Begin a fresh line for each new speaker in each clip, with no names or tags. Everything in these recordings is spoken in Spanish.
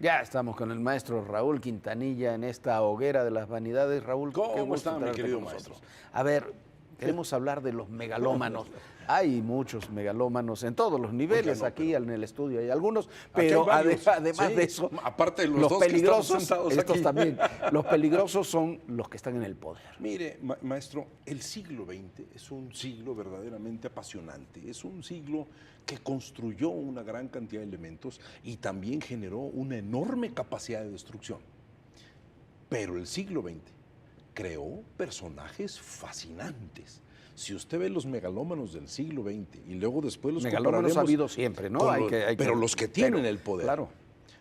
Ya estamos con el maestro Raúl Quintanilla en esta hoguera de las vanidades. Raúl, qué
¿Cómo
gusto
está, mi
tenerte
querido
con
maestro?
nosotros. A ver, queremos hablar de los megalómanos. Hay muchos megalómanos en todos los niveles.
Oiga, no,
aquí
pero
en el estudio hay algunos,
aquí hay
pero
varios,
además
sí,
de eso,
aparte de los
los
dos que estamos
peligrosos,
sentados
estos
aquí.
también, los peligrosos son los que están en el poder.
Mire, maestro, el siglo XX es un siglo verdaderamente apasionante. Es un siglo que construyó una gran cantidad de elementos y también generó una enorme capacidad de destrucción. Pero el siglo XX creó personajes fascinantes. Si usted ve los megalómanos del siglo XX y luego después los
Megalómanos ha
compararemos
habido siempre, ¿no?
con pero los que tienen el poder.
Claro.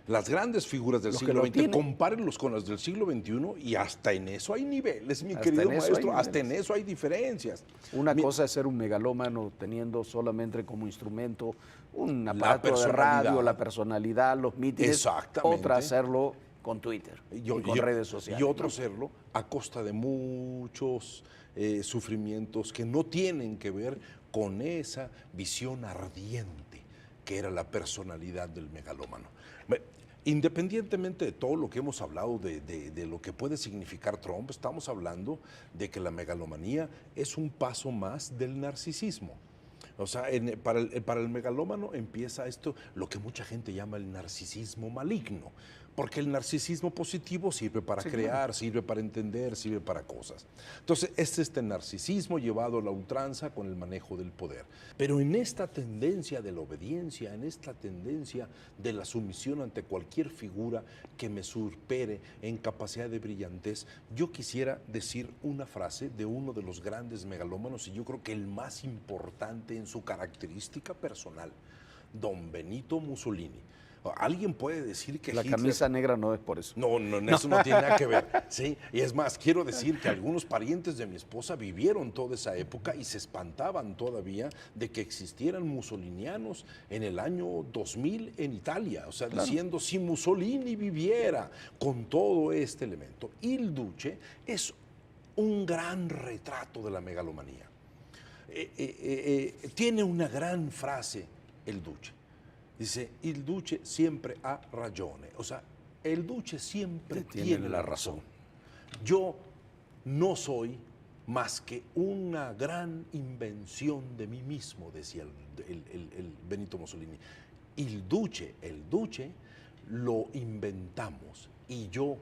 Las grandes figuras del
Los que
siglo
lo
XX,
tienen.
compárenlos con las del siglo XXI y hasta en eso hay niveles, mi
Hasta
querido
en eso hay
maestro, hasta en
niveles.
eso hay diferencias.
Una
Mi-
cosa es ser un megalómano teniendo solamente como instrumento un
La
aparato de
personalidad.
radio, la personalidad, los mítines.
Exactamente.
Otra hacerlo con Twitter y con redes sociales.
Y otro
¿no?
hacerlo a costa de muchos sufrimientos que no tienen que ver con esa visión ardiente que era la personalidad del megalómano. Independientemente de todo lo que hemos hablado de lo que puede significar Trump, estamos hablando de que la megalomanía es un paso más del narcisismo. O sea, para el megalómano empieza esto, lo que mucha gente llama el narcisismo maligno, porque el narcisismo positivo sirve para crear,
claro.
sirve para entender, sirve para cosas. Entonces, es este narcisismo llevado a la ultranza con el manejo del poder. Pero en esta tendencia de la obediencia, en esta tendencia de la sumisión ante cualquier figura que me supere en capacidad de brillantez, yo quisiera decir una frase de uno de los grandes megalómanos, y yo creo que el más importante en su característica personal, don Benito Mussolini. Alguien puede decir que
La
Hitler...
camisa negra no es por eso.
No, eso no tiene nada que ver. Sí, y es más, quiero decir que algunos parientes de mi esposa vivieron toda esa época y se espantaban todavía de que existieran mussolinianos en el año 2000 en Italia, o sea,
Claro.
diciendo si Mussolini viviera con todo este elemento. Il Duce es un gran retrato de la megalomanía. Tiene una gran frase el Duce. Dice, il Duce siempre ha ragione. O sea, el Duce siempre tiene la razón. Yo no soy más que una gran invención de mí mismo, decía el Benito Mussolini. El Duce lo inventamos y yo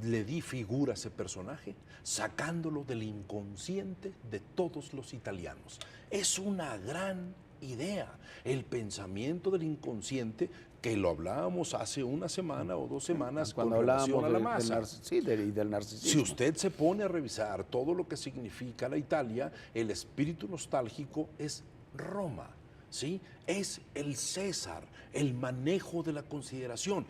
le di figura a ese personaje sacándolo del inconsciente de todos los italianos. Es una gran idea, el pensamiento del inconsciente, que lo hablábamos hace una semana o 2 semanas
Cuando
con relación
hablábamos
a la masa.
del narcisismo.
Si usted se pone a revisar todo lo que significa la Italia, el espíritu nostálgico es Roma, ¿sí? Es el César, el manejo de la consideración.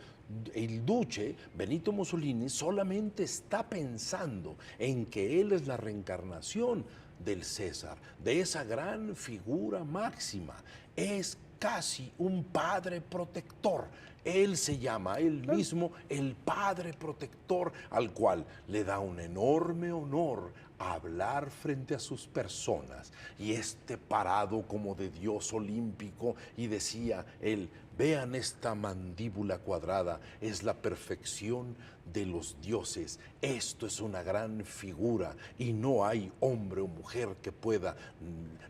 El Duce, Benito Mussolini, solamente está pensando en que él es la reencarnación del César, de esa gran figura máxima. Es casi un padre protector. Él se llama a él mismo el padre protector, al cual le da un enorme honor hablar frente a sus personas. Y este parado como de dios olímpico, y decía él, vean esta mandíbula cuadrada, es la perfección de los dioses. Esto es una gran figura y no hay hombre o mujer que pueda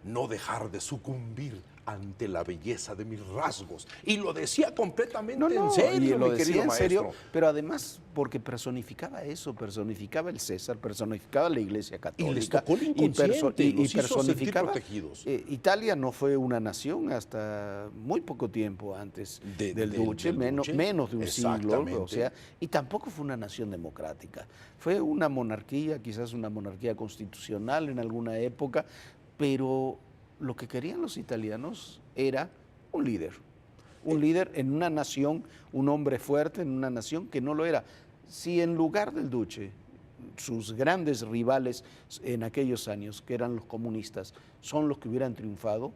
no dejar de sucumbir ante la belleza de mis rasgos. Y lo decía completamente en serio,
y lo
mi
decía
querido
en serio,
maestro.
pero además porque personificaba eso, personificaba el César, personificaba la Iglesia Católica.
Y les tocó el inconsciente y los hizo sentir
personificaba.
protegidos.
Italia no fue una nación hasta muy poco tiempo antes del Duce, menos de un siglo, o sea, y tampoco fue una nación democrática. Fue una monarquía, quizás una monarquía constitucional en alguna época, pero lo que querían los italianos era un líder. Un líder en una nación, un hombre fuerte en una nación que no lo era. Si en lugar del Duce, sus grandes rivales en aquellos años, que eran los comunistas, son los que hubieran triunfado,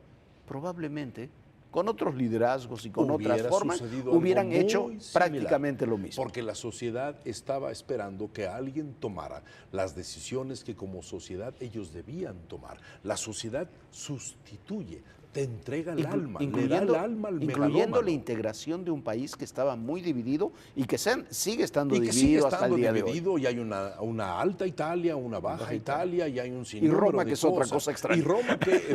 probablemente con otros liderazgos y con otras formas, hubieran hecho prácticamente lo mismo.
Porque la sociedad estaba esperando que alguien tomara las decisiones que como sociedad ellos debían tomar. La sociedad sustituye te entrega el alma, le da el alma al
incluyendo
megalómano.
la integración de un país que estaba muy dividido y que sigue estando
y que
dividido
sigue
hasta el
estando
día
dividido,
de hoy.
y hay una alta Italia, una baja Italia, y hay un sinnúmero
Y Roma,
de
que es otra
cosas.
cosa extraña.
Y Roma, que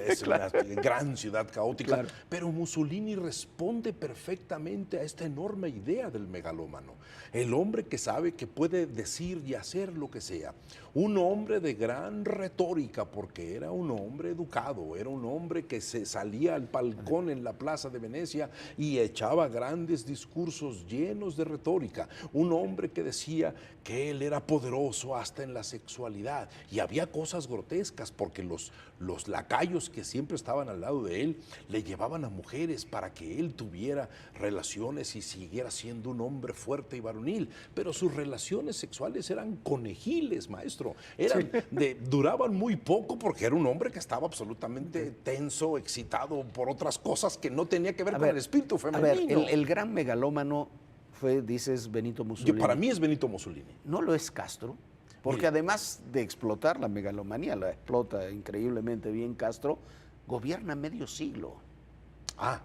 es
Claro.
una gran ciudad caótica.
Claro.
Pero Mussolini responde perfectamente a esta enorme idea del megalómano. El hombre que sabe que puede decir y hacer lo que sea. Un hombre de gran retórica, porque era un hombre educado, era un hombre que se salía al balcón en la Plaza de Venecia y echaba grandes discursos llenos de retórica. Un hombre que decía que él era poderoso hasta en la sexualidad. Y había cosas grotescas, porque los lacayos que siempre estaban al lado de él le llevaban a mujeres para que él tuviera relaciones y siguiera siendo un hombre fuerte y varonil. Pero sus relaciones sexuales eran conejiles, maestro. Duraban muy poco, porque era un hombre que estaba absolutamente tenso, excitado por otras cosas que no tenía que ver con el espíritu femenino.
A ver, el gran megalómano fue, dices, Benito Mussolini.
Para mí es Benito Mussolini.
¿No lo es Castro? Porque además de explotar la megalomanía, la explota increíblemente bien Castro, gobierna medio siglo.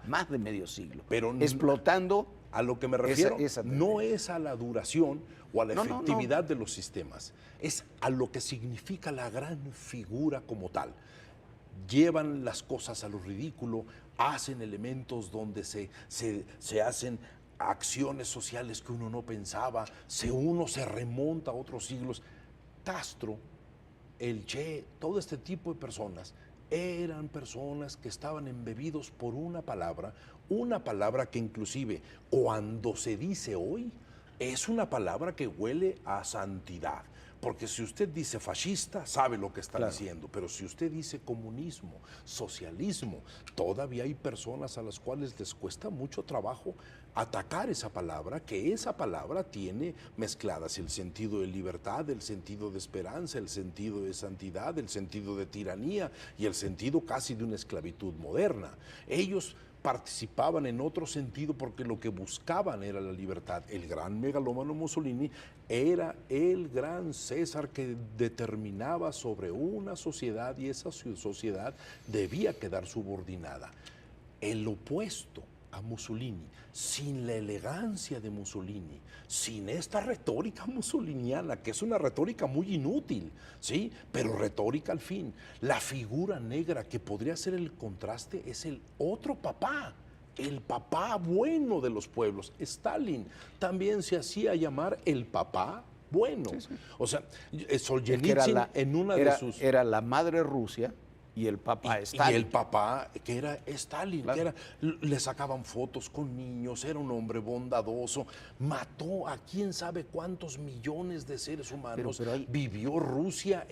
Más de medio siglo.
Pero
explotando.
A lo que me refiero no es a la duración o a la efectividad de los sistemas, es a lo que significa la gran figura como tal. Llevan las cosas a lo ridículo, hacen elementos donde se hacen acciones sociales que uno no pensaba, uno se remonta a otros siglos. Castro, el Che, todo este tipo de personas eran personas que estaban embebidos por una palabra que inclusive cuando se dice hoy es una palabra que huele a santidad. Porque si usted dice fascista, sabe lo que está diciendo, pero si usted dice comunismo, socialismo, todavía hay personas a las cuales les cuesta mucho trabajo atacar esa palabra, que esa palabra tiene mezcladas el sentido de libertad, el sentido de esperanza, el sentido de santidad, el sentido de tiranía y el sentido casi de una esclavitud moderna. Ellos participaban en otro sentido porque lo que buscaban era la libertad. El gran megalómano Mussolini era el gran César que determinaba sobre una sociedad, y esa sociedad debía quedar subordinada. El opuesto a Mussolini, sin la elegancia de Mussolini, sin esta retórica mussoliniana, que es una retórica muy inútil, ¿sí? Pero retórica al fin. La figura negra que podría ser el contraste es el otro papá, el papá bueno de los pueblos. Stalin también se hacía llamar el papá bueno. Sí, sí. O sea, Solzhenitsyn en una de sus...
Era la madre Rusia y el papá Stalin.
Y el papá, que era Stalin, claro. Le sacaban fotos con niños, era un hombre bondadoso, mató a quién sabe cuántos millones de seres humanos. Vivió Rusia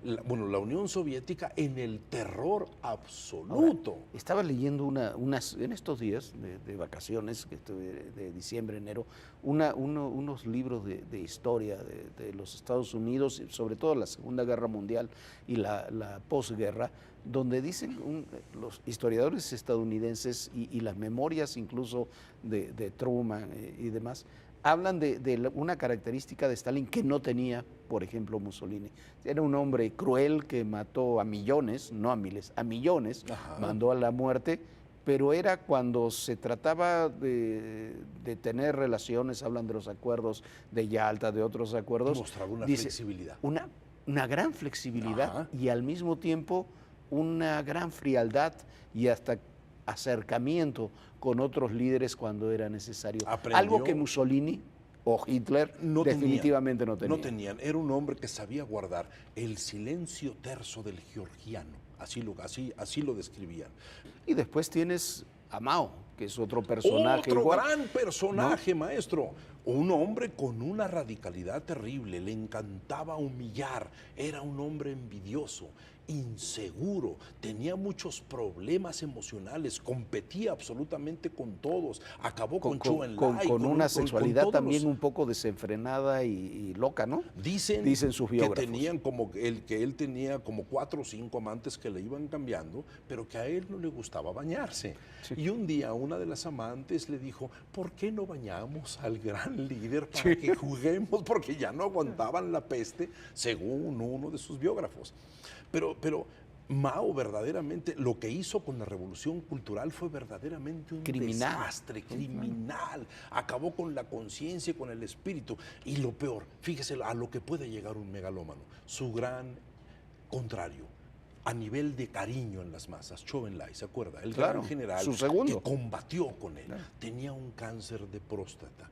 la Unión Soviética en el terror absoluto.
Ahora, estaba leyendo en estos días de vacaciones, que estuve de diciembre, enero, unos libros de historia de los Estados Unidos, sobre todo la Segunda Guerra Mundial y la posguerra, donde dicen los historiadores estadounidenses y las memorias incluso de Truman y demás, hablan de una característica de Stalin que no tenía, por ejemplo, Mussolini. Era un hombre cruel que mató a millones, no a miles, a millones, mandó a la muerte, pero era cuando se trataba de tener relaciones, hablan de los acuerdos de Yalta, de otros acuerdos.
Mostraba una flexibilidad.
Una gran flexibilidad y al mismo tiempo una gran frialdad y hasta acercamiento con otros líderes cuando era necesario. Algo que Mussolini o Hitler definitivamente no tenían.
No tenían. Era un hombre que sabía guardar el silencio terso del georgiano. Así lo describían.
Y después tienes a Mao, que es otro personaje.
Otro gran personaje, ¿no? Maestro. Un hombre con una radicalidad terrible, le encantaba humillar, era un hombre envidioso, inseguro, tenía muchos problemas emocionales, competía absolutamente con todos, acabó con Zhou Enlai.
Con una sexualidad también un poco desenfrenada y loca, ¿no?
Dicen
sus biógrafos.
Que él tenía como 4 o 5 amantes que le iban cambiando, pero que a él no le gustaba bañarse. Sí. Y un día una de las amantes le dijo, ¿por qué no bañamos al gran líder para que juguemos? Porque ya no aguantaban la peste, según uno de sus biógrafos. Pero Mao verdaderamente, lo que hizo con la revolución cultural fue verdaderamente un desastre criminal. Acabó con la conciencia y con el espíritu. Y lo peor, fíjese a lo que puede llegar un megalómano, su gran contrario, a nivel de cariño en las masas. Zhou Enlai, ¿se acuerda? El gran general que combatió con él. Tenía un cáncer de próstata.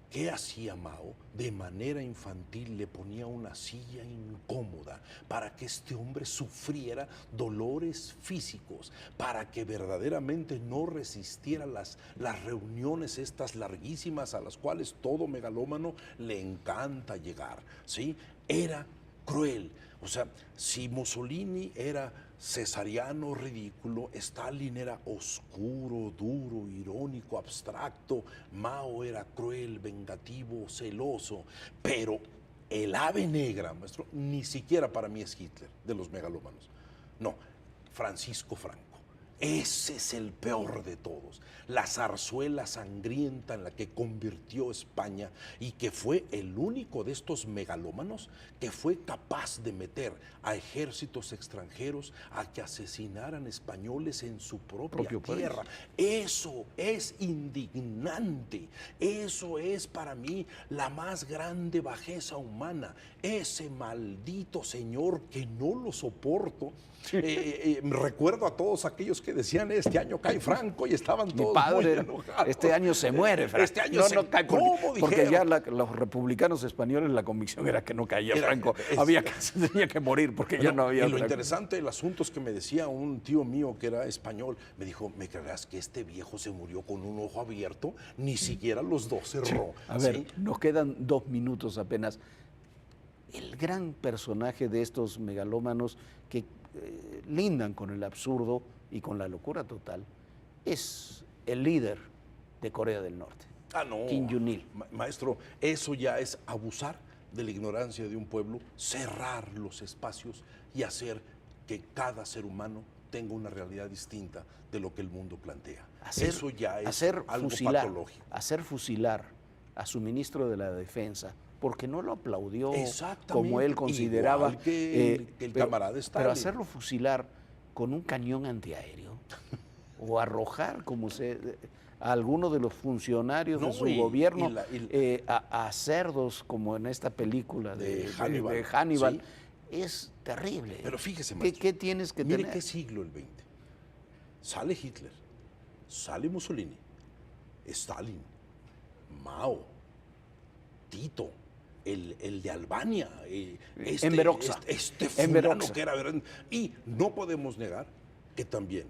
¿Qué hacía Mao? De manera infantil le ponía una silla incómoda para que este hombre sufriera dolores físicos, para que verdaderamente no resistiera las reuniones estas larguísimas a las cuales todo megalómano le encanta llegar, ¿sí? Era cruel. O sea, si Mussolini era cesariano, ridículo, Stalin era oscuro, duro, irónico, abstracto, Mao era cruel, vengativo, celoso, pero el ave negra, maestro, ni siquiera para mí es Hitler, de los megalómanos. No, Francisco Franco. Ese es el peor de todos, la zarzuela sangrienta en la que convirtió España y que fue el único de estos megalómanos que fue capaz de meter a ejércitos extranjeros a que asesinaran españoles en su propia tierra. Eso es indignante, eso es para mí la más grande bajeza humana. Ese maldito señor que no lo soporto. Recuerdo a todos aquellos que decían este año cae Franco y estaban todos muy enojados.
Este año se muere Franco.
Este año no cae.
Porque ya los republicanos españoles la convicción era que no caía Franco. Tenía que morir porque ya no había.
Y lo interesante del asunto es que me decía un tío mío que era español, me dijo, ¿me creerás que este viejo se murió con un ojo abierto? Ni siquiera los dos cerró.
A ver, nos quedan 2 minutos apenas. El gran personaje de estos megalómanos que lindan con el absurdo y con la locura total es el líder de Corea del Norte, Kim Jong-il.
Maestro, eso ya es abusar de la ignorancia de un pueblo, cerrar los espacios y hacer que cada ser humano tenga una realidad distinta de lo que el mundo plantea. Eso ya es algo patológico.
Hacer fusilar a su ministro de la Defensa porque no lo aplaudió como él consideraba.
Igual que el camarada Stalin.
Pero hacerlo fusilar con un cañón antiaéreo o arrojar a alguno de los funcionarios de su gobierno a cerdos como en esta película de Hannibal, es terrible.
Pero fíjese, maestro,
¿Qué tienes que tener?
Mire qué siglo el XX. Sale Hitler, sale Mussolini, Stalin, Mao, Tito, el de Albania, este fulano que era, y no podemos negar que también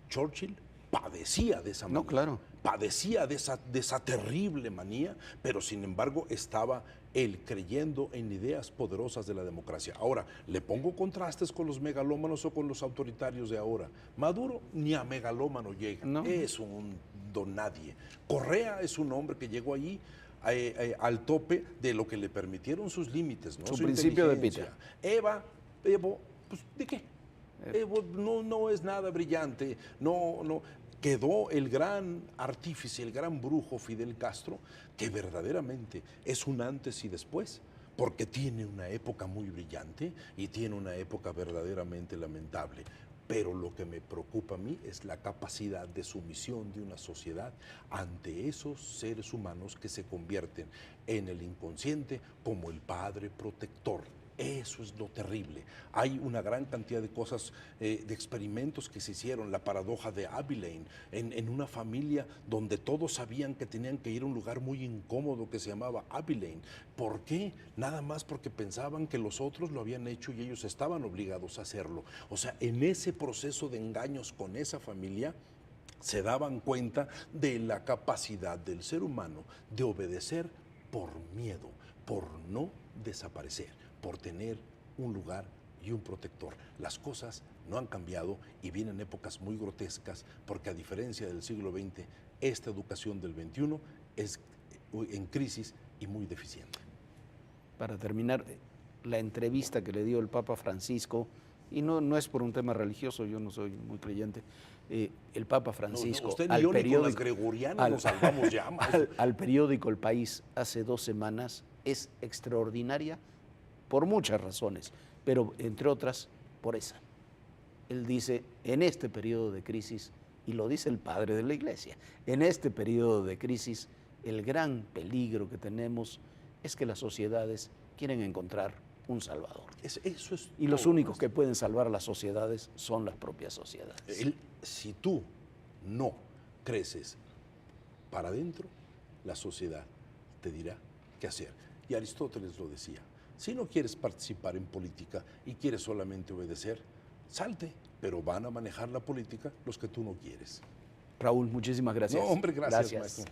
Churchill padecía de esa manía.
No, claro.
Padecía de esa terrible manía, pero sin embargo estaba él creyendo en ideas poderosas de la democracia. Ahora, le pongo contrastes con los megalómanos o con los autoritarios de ahora. Maduro ni a megalómano llega, es un don nadie. Correa es un hombre que llegó allí al tope de lo que le permitieron sus límites, ¿no?
Su principio de Peter.
Evo, pues, ¿de qué? Evo no es nada brillante, no. Quedó el gran artífice, el gran brujo Fidel Castro, que verdaderamente es un antes y después, porque tiene una época muy brillante y tiene una época verdaderamente lamentable. Pero lo que me preocupa a mí es la capacidad de sumisión de una sociedad ante esos seres humanos que se convierten en el inconsciente como el padre protector. Eso es lo terrible. Hay una gran cantidad de cosas, de experimentos que se hicieron, la paradoja de Abilene, en una familia donde todos sabían que tenían que ir a un lugar muy incómodo que se llamaba Abilene. ¿Por qué? Nada más porque pensaban que los otros lo habían hecho y ellos estaban obligados a hacerlo. O sea, en ese proceso de engaños con esa familia, se daban cuenta de la capacidad del ser humano de obedecer por miedo, por no desaparecer, por tener un lugar y un protector. Las cosas no han cambiado y vienen épocas muy grotescas porque, a diferencia del siglo XX, esta educación del XXI es en crisis y muy deficiente.
Para terminar, la entrevista que le dio el Papa Francisco, y no es por un tema religioso, yo no soy muy creyente, el Papa Francisco
usted ni yo ni con las gregorianas nos salvamos ya.
Al periódico El País hace 2 semanas es extraordinaria por muchas razones, pero entre otras por esa. él dice, en este periodo de crisis, y lo dice el padre de la Iglesia, en este periodo de crisis, el gran peligro que tenemos es que las sociedades quieren encontrar un salvador.
Eso es
y los únicos que pueden salvar a las sociedades son las propias sociedades.
Si tú no creces para adentro, la sociedad te dirá qué hacer. Y Aristóteles lo decía, si no quieres participar en política y quieres solamente obedecer, salte, pero van a manejar la política los que tú no quieres.
Raúl, muchísimas gracias.
No, hombre, gracias. Maestro.